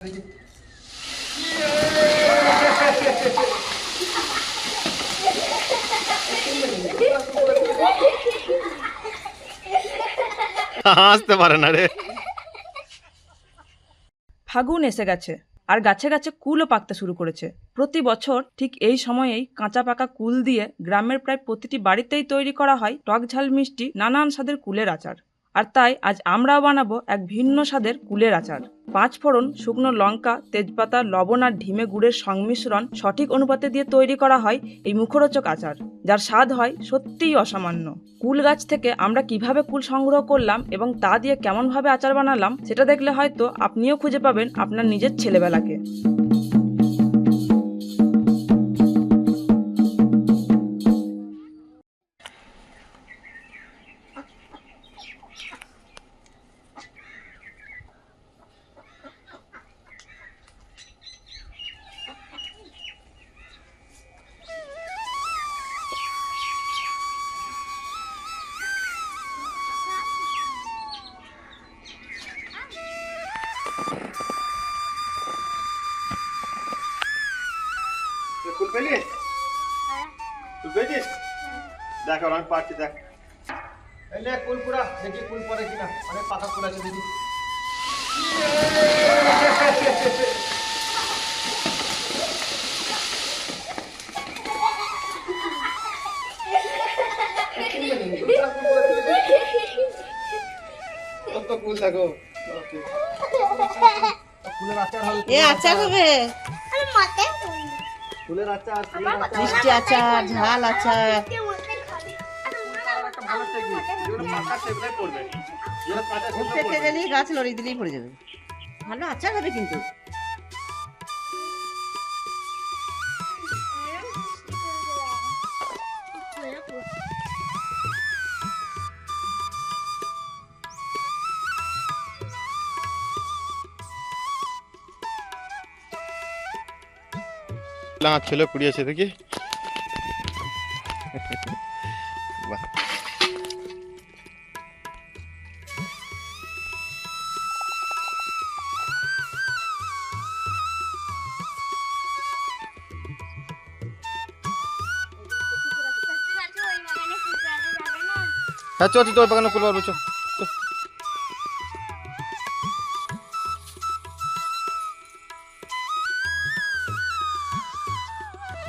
হাসতে পারে না রে। ফাগুন এসে গেছে আর গাছে গাছে কুলও পাকতে শুরু করেছে। প্রতি বছর ঠিক এই সময়েই কাঁচা পাকা কুল দিয়ে গ্রামের প্রায় প্রতিটি বাড়িতেই তৈরি করা হয় টক ঝাল মিষ্টি নানান স্বাদের কুলের আচার। আর তাই আজ আমরাও বানাবো এক ভিন্ন স্বাদের কুলের আচার। 5 ফোড়ন, শুকনো লঙ্কা, তেজপাতা, লবণ আর ঢিমে গুড়ের সংমিশ্রণ সঠিক অনুপাতে দিয়ে তৈরি করা হয় এই মুখরোচক আচার, যার স্বাদ হয় সত্যিই অসামান্য। কুল গাছ থেকে আমরা কিভাবে কুল সংগ্রহ করলাম এবং তা দিয়ে কেমনভাবে আচার বানালাম সেটা দেখলে হয়তো আপনিও খুঁজে পাবেন আপনার নিজের ছেলেবেলাকে। কুল পেলি? তুই পেয়েছিস? দেখ আর আমি পাচ্ছি, দেখ। এই নে কুল পুরা, দেখি কুল পরে কিনা। অনেক পাকা কুল আছে দেখি। কত কুল দেখো। কুলের আচার হবে। এ আচার হবে, কুলের আচার, মিষ্টি আচার, ঝাল আচার। ভালো টেকনিক, যেগুলো পাকা সেগুলোই পড়বে, যেগুলো কাঁচা সেগুলো পেকে পড়বে। গেলেই গাছ লড়িয়ে দিলেই পড়ে যাবে। ভালো আচার হবে কিন্তু। হাত ছিল কুড়িয়েছে দেখি। বাহ, হ্যাঁ চল তো ওই বাগানে কুল পারবো, চল।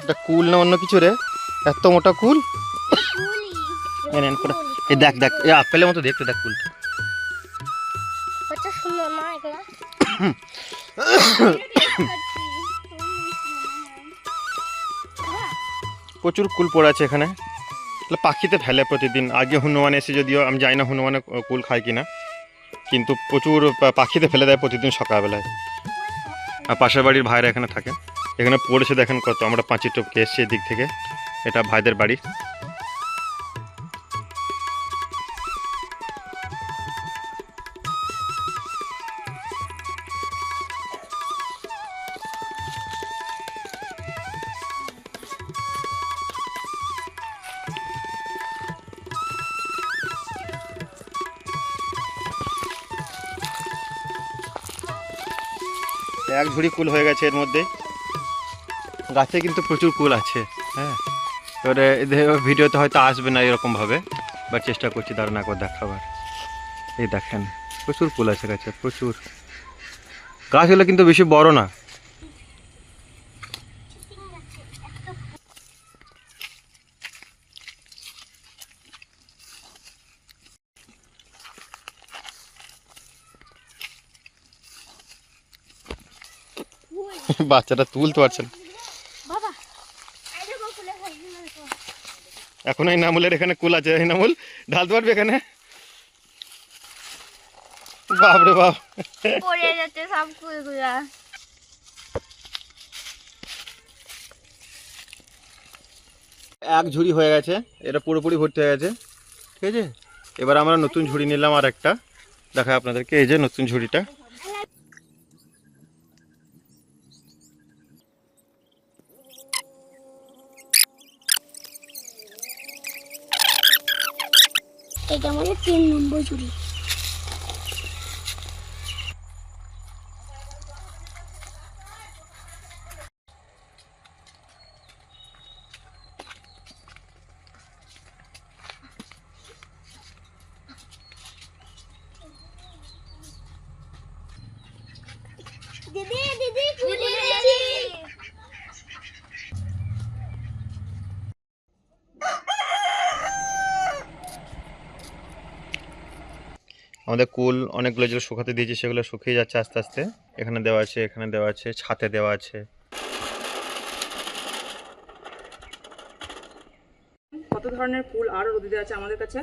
এটা কুল না অন্য কিছু রে? এত মোটা কুল। এই দেখ দেখ, এই আপেলের মতো দেখতে, দেখ কুলটা। প্রচুর কুল পড়ে আছে এখানে। পাখিতে ফেলে প্রতিদিন। আগে হনুমান এসে, যদিও আমি জানি না হনুমানে কুল খায় কিনা, কিন্তু প্রচুর পাখিতে ফেলে দেয় প্রতিদিন সকালবেলায়। আর পাশের বাড়ির ভাইরা এখানে থাকে, এখানে পড়েছে দেখেন কত। আমরা 5 টপকে এসেছি এদিক থেকে, এটা ভাইদের বাড়ি। এক ঝুড়ি কুল হয়ে গেছে এর মধ্যে। গাছে কিন্তু প্রচুর কুল আছে। হ্যাঁ, এবারে ভিডিওতে হয়তো আসবে না এরকমভাবে, বা চেষ্টা করছি দাঁড়ান একবার দেখাবার। এই দেখেন প্রচুর কুল আছে গাছে, প্রচুর। গাছগুলো কিন্তু বেশি বড় না। বাচ্চাটা তুলতে পারছে না। এখন এই নামুলের এখানে কুল আছে। এই নামুল ঢালতে পারবে এখানে? বাপরে বাপ, পড়ে যাচ্ছে সব কুলগুলা। এক ঝুড়ি হয়ে গেছে, এটা পুরোপুরি ভর্তি হয়ে গেছে। ঠিক আছে, এবার আমরা নতুন ঝুড়ি নিলাম আর একটা, দেখায় আপনাদেরকে। এই যে নতুন ঝুড়িটা। এটা আমাদের 3 নম্বর ঝুড়ি। দিদি দিদি কুল পেয়েছি। আমাদের কুল অনেকগুলো যেগুলো শুকাতে দিয়েছি সেগুলো শুকিয়ে যাচ্ছে আস্তে আস্তে। এখানে দেওয়া আছে, এখানে দেওয়া আছে, ছাতে দেওয়া আছে। কত ধরনের কুল আরও রোদে আছে আমাদের কাছে।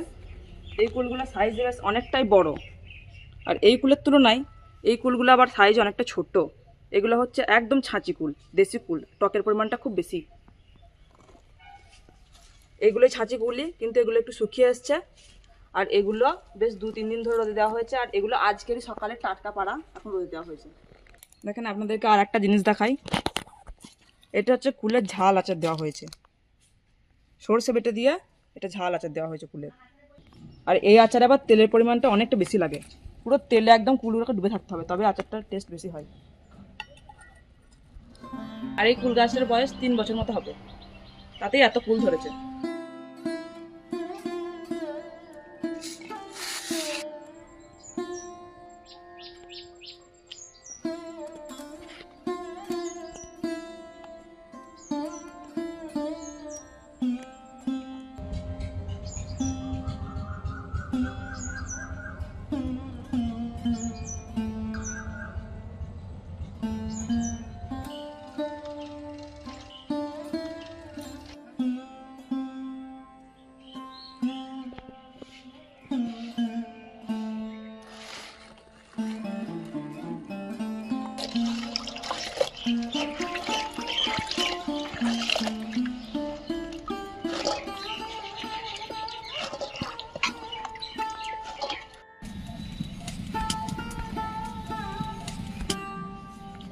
এই কুলগুলো সাইজ বেশ অনেকটাই বড়, আর এই কুলের তুলনায় এই কুলগুলো আবার সাইজ অনেকটা ছোট। এগুলো হচ্ছে একদম ছাঁচি কুল, দেশি কুল, টকের পরিমাণটা খুব বেশি। এগুলোই ছাঁচি কুলই, কিন্তু এগুলো একটু শুকিয়ে এসছে। আর এগুলো বেশ 2-3 দিন ধরে রোদে দেওয়া হয়েছে, আর এগুলো আজকেরই সকালে টাটকা পাড়া এখন রোদে দেওয়া হয়েছে। দেখেন আপনাদেরকে আর একটা জিনিস দেখাই। এটা হচ্ছে কুলের ঝাল আচার দেওয়া হয়েছে, সরষে বেটে দিয়ে এটা ঝাল আচার দেওয়া হয়েছে কুলের। আর এই আচারে আবার তেলের পরিমাণটা অনেকটা বেশি লাগে, পুরো তেলে একদম কুলগুলোকে ডুবে থাকতে হবে, তবে আচারটার টেস্ট বেশি হয়। আর এই কুল গাছের বয়স 3 বছর মতো হবে, তাতেই এত কুল ধরেছে।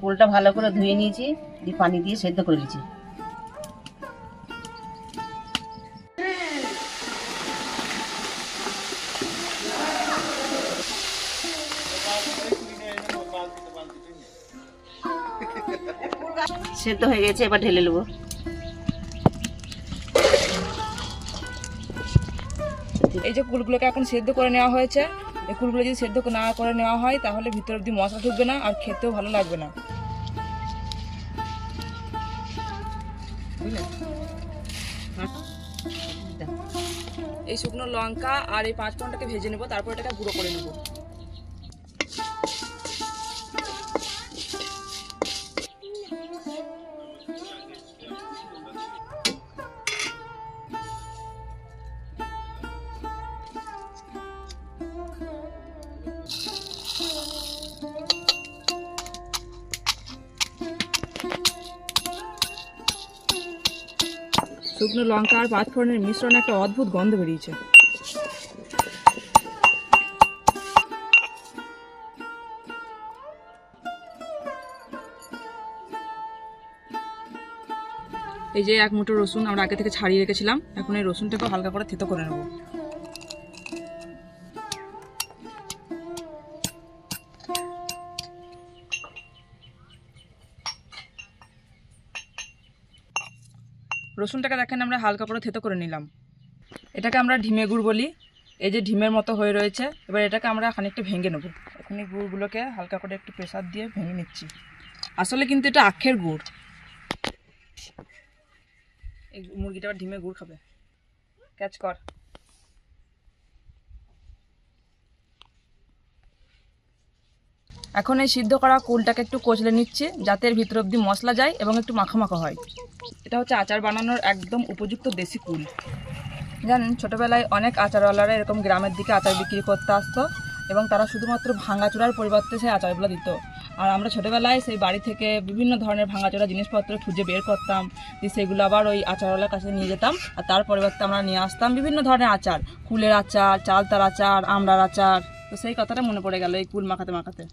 কুলটা ভালো করে ধুয়ে নিয়েছি, দিয়ে পানি দিয়ে সেদ্ধ করে নিয়েছি। সেদ্ধ হয়ে গেছে, এবার ঢেলে নেবো। এই যে কুলগুলোকে এখন সেদ্ধ করে নেওয়া হয়েছে, এই কুলগুলো যদি সেদ্ধ না করে নেওয়া হয় তাহলে ভিতর অব্দি মশলা ঢুকবে না, আর খেতেও ভালো লাগবে না, বুঝলেন? এই শুকনো লঙ্কা আর এই 5 ফোড়নটাকে ভেজে নেবো, তারপর এটাকে গুঁড়ো করে নেবো। শুকনো লঙ্কা আর 5 ফোড়নের মিশ্রণে একটা অদ্ভুত গন্ধ বেরিয়েছে। এই যে 1 মুঠো রসুন আমরা আগে থেকে ছাড়িয়ে রেখেছিলাম, এখন এই রসুনটাকে হালকা করে থেতো করে নেব। রসুনটাকে দেখেন আমরা হালকা করে থেতো করে নিলাম। এটাকে আমরা ঢিমে গুড় বলি। এই যে ঢিমের মতো হয়ে রয়েছে, এবার এটাকে আমরা খানিকটা ভেঙে নেব। এখন এই গুড়গুলোকে হালকা করে একটু প্রেসার দিয়ে ভেঙে নিচ্ছি। আসলে কিন্তু এটা আখের গুড়। এই মুরগিটা আবার ঢিমে গুড় খাবে, ক্যাচ কর। এখন এই সিদ্ধ করা কুলটাকে একটু কচলে নিচ্ছি, যাতে এর ভিতর অব্দি মশলা যায় এবং একটু মাখা মাখা হয়। এটা হচ্ছে আচার বানানোর একদম উপযুক্ত দেশি কুল। জানেন, ছোটোবেলায় অনেক আচারওয়ালারা এরকম গ্রামের দিকে আচার বিক্রি করতে আসতো, এবং তারা শুধুমাত্র ভাঙাচোরার পরিবর্তে সেই আচারগুলো দিত। আর আমরা ছোটোবেলায় সেই বাড়ি থেকে বিভিন্ন ধরনের ভাঙাচোরা জিনিসপত্র খুঁজে বের করতাম, দিয়ে সেগুলো আবার ওই আচারওয়ালার কাছে নিয়ে যেতাম, আর তার পরিবর্তে আমরা নিয়ে আসতাম বিভিন্ন ধরনের আচার, কুলের আচার, চালতার আচার, আমড়ার আচার। তো সেই কথাটা মনে পড়ে গেল এই কুল মাখাতে মাখাতে।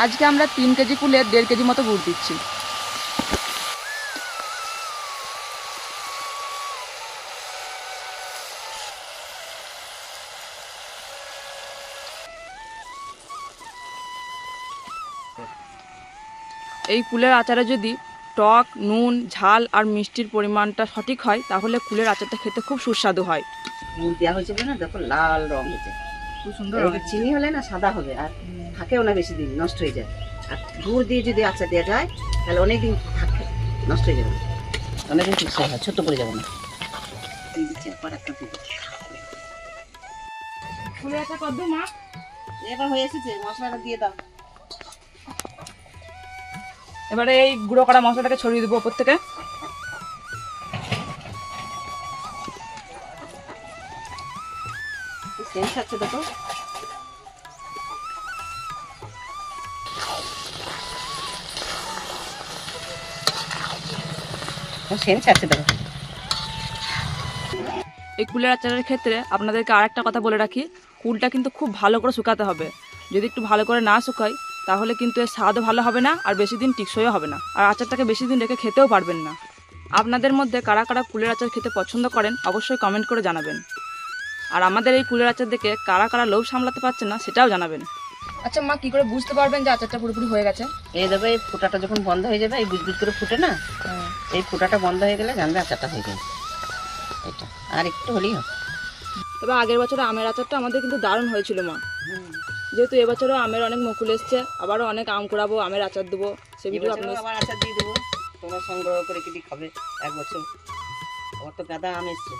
আজকে আমরা 3 কেজি কুলে 1.5 কেজি মতো গুড় দিচ্ছি। এই কুলের আচারে যদি টক, নুন, ঝাল আর মিষ্টির পরিমাণটা সঠিক হয় তাহলে কুলের আচারটা খেতে খুব সুস্বাদু হয়। গুড় দেওয়া হয়েছে বলে না, দেখো লাল রং হয়েছে। খুব সুন্দর এবার চিনি হলে না সাদা হবে, আর থাকেও না বেশি দিন, নষ্ট হয়ে যায়। আর গুড় দিয়ে যদি আচার দেওয়া যায় তাহলে অনেকদিন থাকে, নষ্ট হয়ে যাবে না, অনেকদিন ঠিক হয়, ছোট্ট পড়ে যাবে না। দিয়ে দিচ্ছি একবার একটা দিবো। কুলের আচার কত মা? এবার হয়ে এসেছে, মশলাটা দিয়ে দাও। এবারে এই গুঁড়ো করা মশলাটাকে ছড়িয়ে দেবো ওপর থেকে। সেন্ট আছে দেখো, সেন্ট আছে দেখো। এই কুলের আচারের ক্ষেত্রে আপনাদেরকে আরেকটা কথা বলে রাখি, কুলটা কিন্তু খুব ভালো করে শুকাতে হবে। যদি একটু ভালো করে না শুকাই তাহলে কিন্তু এর স্বাদও ভালো হবে না আর বেশি দিন টিকসইও হবে না, আর আচারটাকে বেশি দিন রেখে খেতেও পারবেন না। আপনাদের মধ্যে কারা কারা কুলের আচার খেতে পছন্দ করেন অবশ্যই কমেন্ট করে জানাবেন। আর আমাদের এই কুলের আচার দেখে কারা কারা লোভ সামলাতে পারছেন না সেটাও জানাবেন। আচ্ছা মা, কি করে বুঝতে পারবেন যে আচারটা পুরোপুরি হয়ে গেছে? এই দেখো, এই ফুটাটা যখন বন্ধ হয়ে যাবে, এই বুজবুজ করে ফুটে না, এই ফুটাটা বন্ধ হয়ে গেলে জানবে আচারটা হয়ে গেছে। এটা আর একটু হলেই হবে। তবে আগের বছরে আমের আচারটা আমাদের কিন্তু দারুণ হয়েছিল মা। যেহেতু এবছরও আমের অনেক মুকুল এসছে, আবারও অনেক আম কুড়াবো, আমের আচার দেবো, সে ভিডিও এবছরও আপনার আবার আচার দিয়ে দেবো, তোমরা সংগ্রহ করে কিনে খাবে এক বছর। আবার তো গাদা আম এসছে,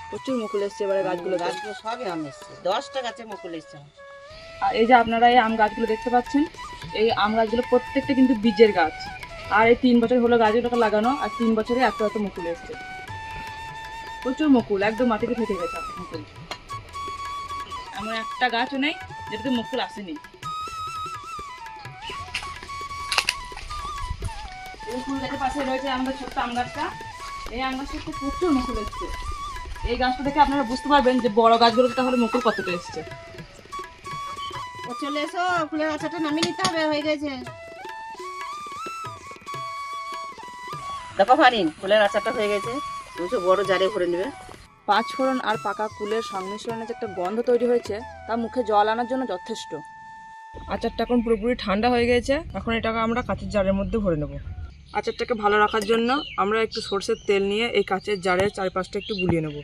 প্রচুর মুকুল এসছে এবারে গাছগুলো। গাছগুলো সবই আম এসছে, 10টা গাছে মুকুল এসছে। আর এই যে আপনারা এই আম গাছগুলো দেখতে পাচ্ছেন, এই আম গাছগুলো প্রত্যেকটা কিন্তু বীজের গাছ। আর এই 3 বছর হলো গাছগুলোকে লাগানো, আর 3 বছরে এত এত মুকুল এসছে, প্রচুর মুকুল, একদম মাটিতে ফেটে গেছে মুকুল। এমন একটা গাছও নেই যেটাতে মুকুল আসেনি। এই ফুল গাছের পাশে রয়েছে আমাদের ছোট্ট আম গাছটা। এই আম গাছটাতে প্রচুর মুকুল এসছে। এই গাছটা দেখে আপনারা বুঝতে পারবেন যে বড় গাছগুলোতে তাহলে মুকুল কতটা এসছে। ও চলে এসো, ফুলের আচারটা নামিয়ে নিতে হবে, হয়ে গেছে। দেখো ফারিন, ফুলের আচারটা হয়ে গেছে, তুমি বড় জারে ভরে নেবে। পাঁচফোড়ন আর পাকা কুলের সংমিশ্রণে যে একটা গন্ধ তৈরি হয়েছে তা মুখে জল আনার জন্য যথেষ্ট। আচারটা এখন পুরোপুরি ঠান্ডা হয়ে গেছে, এখন এটাকে আমরা কাঁচের জারের মধ্যে ভরে নেব। আচারটাকে ভালো রাখার জন্য আমরা একটু সরষের তেল নিয়ে এই কাঁচের জারের চারপাশটা একটু বুলিয়ে নেব।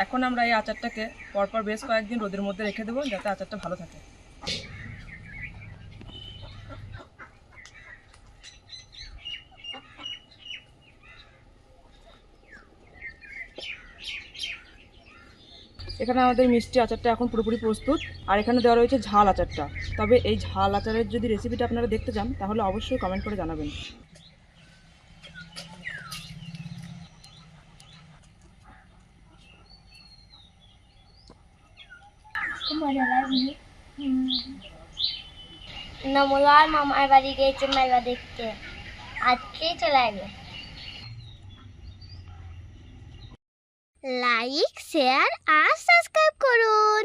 এখন আমরা এই আচারটাকে পরপর বেশ কয়েকদিন রোদের মধ্যে রেখে দেবো যাতে আচারটা ভালো থাকে। এখানে আমাদের মিষ্টি আচারটা এখন পুরোপুরি প্রস্তুত, আর এখানে দেওয়া রয়েছে ঝাল আচারটা। তবে এই ঝাল আচারের যদি রেসিপিটা আপনারা দেখতে চান তাহলে অবশ্যই কমেন্ট করে জানাবেন। মজা লাগবে। নমলার মামার বাড়ি গিয়েছে মেলা দেখতে, আজকেই চলে আসবে। লাইক, শেয়ার আর সাবস্ক্রাইব করুন।